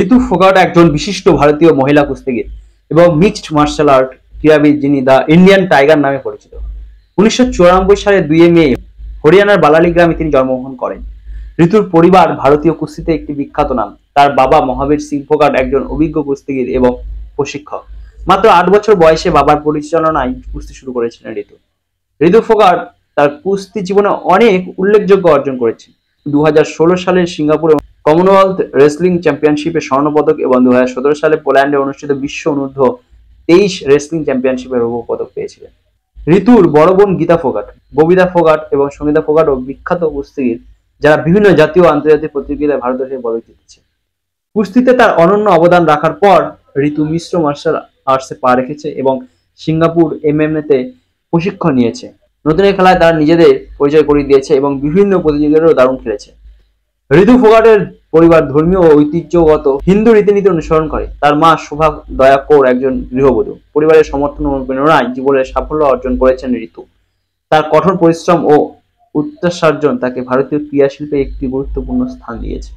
ঋতু ফোগাট একজন বিশিষ্ট ভারতীয় মহিলা কুস্তিগীর এবং মিক্সড মার্শাল আর্ট ক্রীড়াবিদ যিনি দ্য ইন্ডিয়ান টাইগার নামে পরিচিত। 1994 সালের 2 মে হরিয়ানার বালালি গ্রামে তিনি জন্মগ্রহণ করেন। ঋতুর পরিবার ভারতীয় কুস্তিতে একটি বিখ্যাত নাম। তার বাবা মহাবীর সিং ফোগাট একজন অভিজ্ঞ কুস্তিগীর এবং প্রশিক্ষক। মাত্র 8 বছর বয়সে বাবার পরিচালনায় কুস্তি শুরু করেছিলেন ঋতু। ঋতু ফোগাট তার কুস্তি জীবনে অনেক উল্লেখযোগ্য অর্জন করেছেন। 2016 সালের সিঙ্গাপুরে কমনওয়েলথ রেসলিং চ্যাম্পিয়নশিপে স্বর্ণপদক এবং 2017 সালে পোল্যান্ডে অনুষ্ঠিত বিশ্ব অনূর্ধ্ব-23 রেসলিং চ্যাম্পিয়নশিপে রৌপ্য পদক পেয়েছিলেন। ঋতুর বড় বোন গীতা ফোগাট, ববিতা ফোগাট এবং সঙ্গীতা ফোগাটও বিখ্যাত কুস্তিগীর যারা বিভিন্ন জাতীয় ও আন্তর্জাতিক প্রতিযোগিতায় ভারতবর্ষের পদক জিতেছে। কুস্তিতে তার অনন্য অবদান রাখার পর ঋতু মিশ্র মার্শাল আর্টসে পা রেখেছে এবং সিঙ্গাপুর এমএমএ তে প্রশিক্ষণ নিয়েছে। নতুন এই খেলায় তারা নিজেদের পরিচয় করিয়ে দিয়েছে এবং বিভিন্ন প্রতিযোগিতায়ও দারুণ খেলেছে। ঋতু ফোগাটের পরিবার ধর্মীয় ও ঐতিহ্যগত হিন্দু রীতিনীতি অনুসরণ করে। তার মা শোভা দয়া কৌর একজন গৃহবধূ। পরিবারের সমর্থন ও অনুপ্রেরণায় জীবনের সাফল্য অর্জন করেছেন ঋতু। তার কঠোর পরিশ্রম ও উৎসাহসর্জন তাকে ভারতীয় ক্রীড়া শিল্পে একটি গুরুত্বপূর্ণ স্থান দিয়েছে।